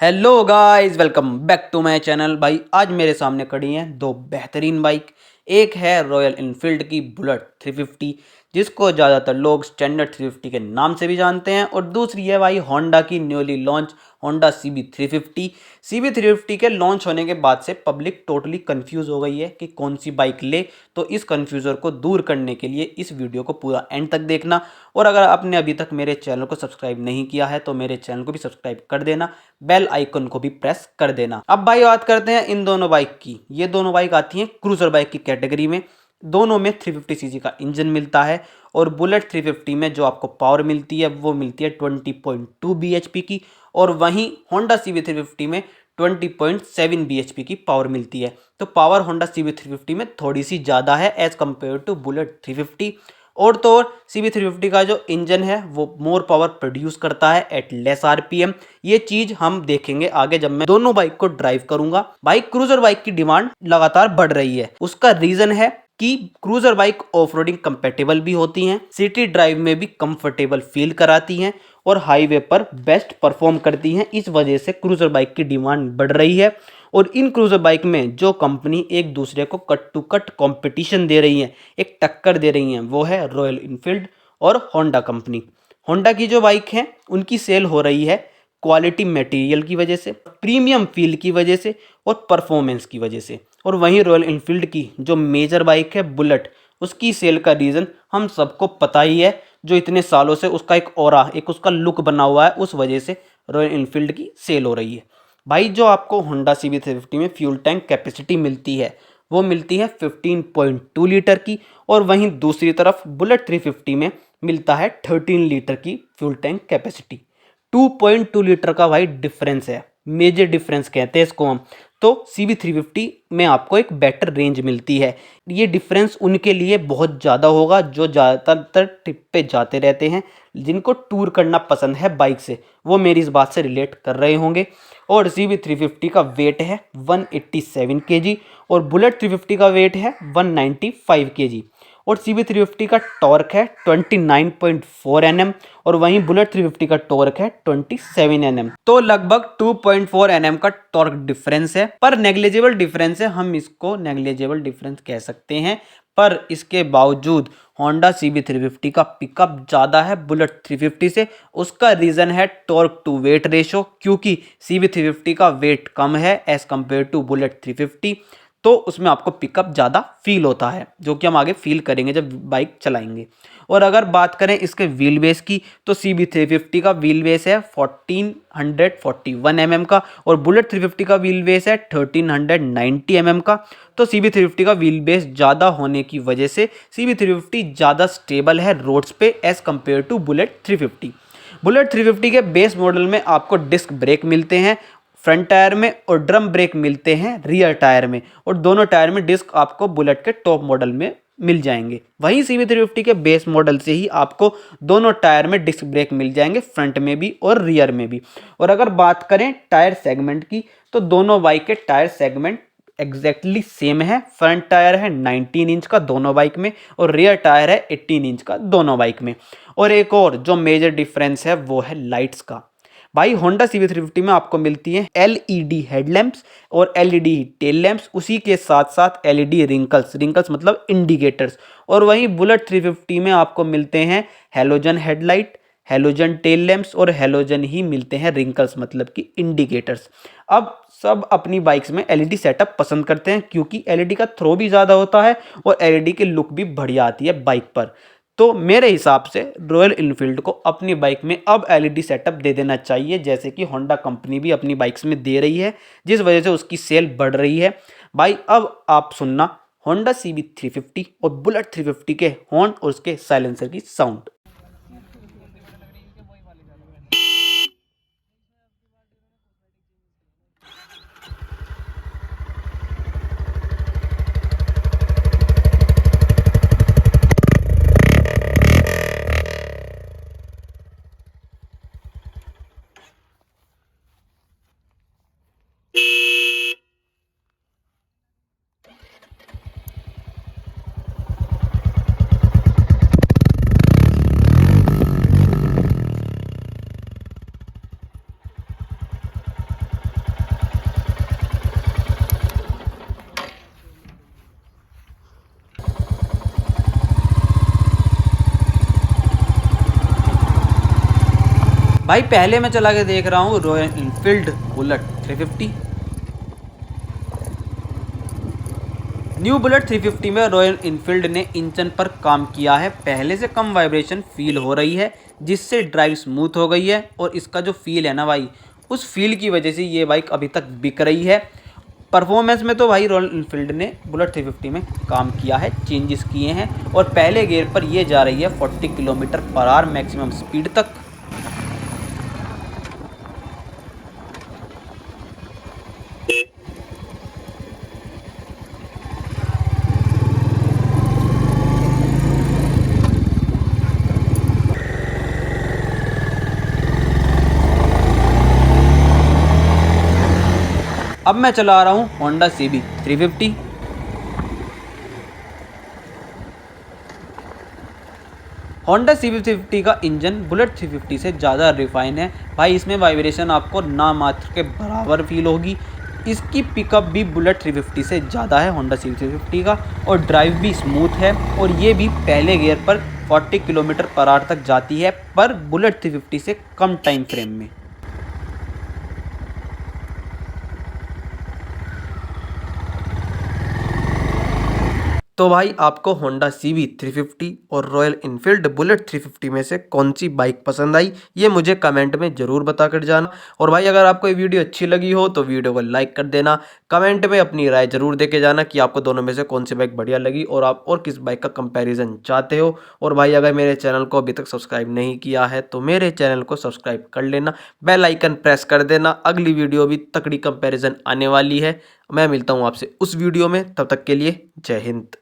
Hello guys, welcome back to my channel. भाई आज मेरे सामने खड़ी हैं दो बेहतरीन बाइक। एक है रॉयल इनफील्ड की बुलेट 350, जिसको ज़्यादातर लोग स्टैंडर्ड 350 के नाम से भी जानते हैं, और दूसरी है भाई होंडा की newly launch Honda CB 350। CB 350 के लॉन्च होने के बाद से पब्लिक टोटली कंफ्यूज हो गई है कि कौन सी बाइक ले। तो इस कंफ्यूजर को दूर करने के लिए इस वीडियो को पूरा एंड तक देखना, और अगर आपने अभी तक मेरे चैनल को सब्सक्राइब नहीं किया है तो मेरे चैनल को भी सब्सक्राइब कर देना, बेल आइकन को भी प्रेस कर देना। अब भाई बात करते हैं इन दोनों बाइक की। ये दोनों बाइक आती हैं क्रूजर बाइक की कैटेगरी में। दोनों में 350 cc का इंजन मिलता है, और बुलेट 350 में जो आपको पावर मिलती है वो मिलती है 20.2 bhp की, और वहीं होंडा CB 350 में 20.7 bhp की पावर मिलती है। तो पावर होंडा CB 350 में थोड़ी सी ज़्यादा है एज कम्पेयर टू बुलेट 350। और तो और CB 350 का जो इंजन है वो मोर पावर प्रोड्यूस करता है एट लेस RPM। ये चीज हम देखेंगे आगे जब मैं दोनों बाइक को ड्राइव करूंगा। बाइक क्रूजर बाइक की डिमांड लगातार बढ़ रही है। उसका रीजन है कि cruiser bike off roading compatible भी होती हैं, सिटी ड्राइव में भी कंफर्टेबल फील कराती हैं, और हाईवे पर बेस्ट परफॉर्म करती हैं। इस वजह से क्रूजर बाइक की डिमांड बढ़ रही है, और इन क्रूजर बाइक में जो कंपनी एक दूसरे को कट टू कट कंपटीशन दे रही है, एक टक्कर दे रही है, वो है रॉयल इनफील्ड और होंडा कंपनी। होंडा की जो बाइक है उनकी सेल हो रही है क्वालिटी मटेरियल की वजह से, प्रीमियम फील की वजह से, और परफॉर्मेंस की वजह से। और वहीं रॉयल इनफील्ड की जो मेजर बाइक है बुलेट, उसकी सेल का रीज़न हम सबको पता ही है। जो इतने सालों से उसका एक ऑरा, एक उसका लुक बना हुआ है, उस वजह से रॉयल इनफील्ड की सेल हो रही है। भाई जो आपको होंडा CB 350 में फ्यूल टैंक कैपेसिटी मिलती है वो मिलती है 15.2 लीटर की, और वहीं दूसरी तरफ बुलेट 350 में मिलता है 13 लीटर की फ्यूल टैंक कैपेसिटी। 2.2 लीटर का भाई डिफरेंस है, मेजर डिफरेंस कहते हैं इसको हम। तो CB 350 में आपको एक बेटर रेंज मिलती है। ये डिफरेंस उनके लिए बहुत ज़्यादा होगा जो ज़्यादातर ट्रिप पे जाते रहते हैं, जिनको टूर करना पसंद है बाइक से, वो मेरी इस बात से रिलेट कर रहे होंगे। और CB 350 का वेट है 187 kg, और बुलेट 350 का वेट है 195 kg, और CB 350 का टॉर्क है 29.4 Nm, और वहीं बुलेट 350 का टॉर्क है 27 Nm। तो लगभग 2.4 Nm का टॉर्क डिफरेंस है, पर नेग्लिजिबल डिफरेंस है, हम इसको नेग्लिजिबल डिफरेंस कह सकते हैं। पर इसके बावजूद होंडा CB 350 का पिकअप ज़्यादा है बुलेट 350 से। उसका रीज़न है टॉर्क टू वेट रेशो, क्योंकि CB 350 का वेट कम है एज कम्पेयर टू बुलेट 350, तो उसमें आपको पिकअप ज़्यादा फील होता है, जो कि हम आगे फील करेंगे जब बाइक चलाएंगे। और अगर बात करें इसके व्हील बेस की, तो CB 350 का व्हील बेस है 1441 mm का, और बुलेट 350 का व्हील बेस है 1390 mm का। तो CB 350 का व्हील बेस ज़्यादा होने की वजह से CB 350 ज़्यादा स्टेबल है रोड्स पे as compare to bullet 350। Bullet 350 के बेस मॉडल में आपको डिस्क ब्रेक मिलते हैं फ्रंट टायर में, और ड्रम ब्रेक मिलते हैं रियर टायर में, और दोनों टायर में डिस्क आपको बुलेट के टॉप मॉडल में मिल जाएंगे। वहीं CB 350 के बेस मॉडल से ही आपको दोनों टायर में डिस्क ब्रेक मिल जाएंगे, फ्रंट में भी और रियर में भी। और अगर बात करें टायर सेगमेंट की, तो दोनों बाइक के टायर सेगमेंट एग्जैक्टली सेम है। फ्रंट टायर है 19 इंच का दोनों बाइक में, और रियर टायर है 18 इंच का दोनों बाइक में। और एक और जो मेजर डिफरेंस है वो है लाइट्स का। भाई होंडा CB 350 में आपको मिलती है LED हेडलैम्प्स और LED टेल लैंप्स, उसी के साथ साथ LED रिंकल्स, रिंकल्स मतलब इंडिकेटर्स। और वहीं बुलेट 350 में आपको मिलते हैं halogen headlight, halogen tail lamps, और हेलोजन ही मिलते हैं रिंकल्स मतलब कि इंडिकेटर्स। अब सब अपनी बाइक्स में LED सेटअप पसंद करते हैं, क्योंकि LED का थ्रो भी ज़्यादा होता है और LED की लुक भी बढ़िया आती है बाइक पर। तो मेरे हिसाब से रॉयल इनफील्ड को अपनी बाइक में अब LED सेटअप दे देना चाहिए, जैसे कि होंडा कंपनी भी अपनी बाइक्स में दे रही है, जिस वजह से उसकी सेल बढ़ रही है। भाई अब आप सुनना होंडा CB 350 और बुलेट 350 के हॉर्न और उसके साइलेंसर की साउंड। भाई पहले मैं चला के देख रहा हूँ royal Enfield bullet 350। New bullet 350 में रॉयल इनफील्ड ने इंजन पर काम किया है। पहले से कम वाइब्रेशन फील हो रही है, जिससे ड्राइव स्मूथ हो गई है। और इसका जो फील है ना भाई, उस फील की वजह से ये बाइक अभी तक बिक रही है। परफॉर्मेंस में तो भाई रॉयल इनफील्ड ने बुलेट 350 में काम किया है, चेंजेस किए हैं। और पहले गियर पर ये जा रही है 40 kilometre per hour maximum speed तक। अब मैं चला रहा हूँ होंडा CB 350। होंडा CB 350 का इंजन बुलेट 350 से ज़्यादा रिफाइन है भाई। इसमें वाइब्रेशन आपको ना मात्र के बराबर फील होगी। इसकी पिकअप भी बुलेट 350 से ज़्यादा है होंडा CB 350 का, और ड्राइव भी स्मूथ है। और ये भी पहले गियर पर 40 किलोमीटर पर आवर तक जाती है, पर बुलेट 350 से कम टाइम फ्रेम में। तो भाई आपको होंडा CB 350 और रॉयल इनफील्ड बुलेट 350 में से कौन सी बाइक पसंद आई, ये मुझे कमेंट में ज़रूर बता कर जाना। और भाई अगर आपको ये वीडियो अच्छी लगी हो तो वीडियो को लाइक कर देना। कमेंट में अपनी राय ज़रूर दे के जाना कि आपको दोनों में से कौन सी बाइक बढ़िया लगी और आप और किस बाइक का कंपैरिजन चाहते हो। और भाई अगर मेरे चैनल को अभी तक सब्सक्राइब नहीं किया है तो मेरे चैनल को सब्सक्राइब कर लेना, बेल आइकन प्रेस कर देना। अगली वीडियो भी तगड़ी कंपैरिजन आने वाली है। मैं मिलता हूँ आपसे उस वीडियो में, तब तक के लिए जय हिंद।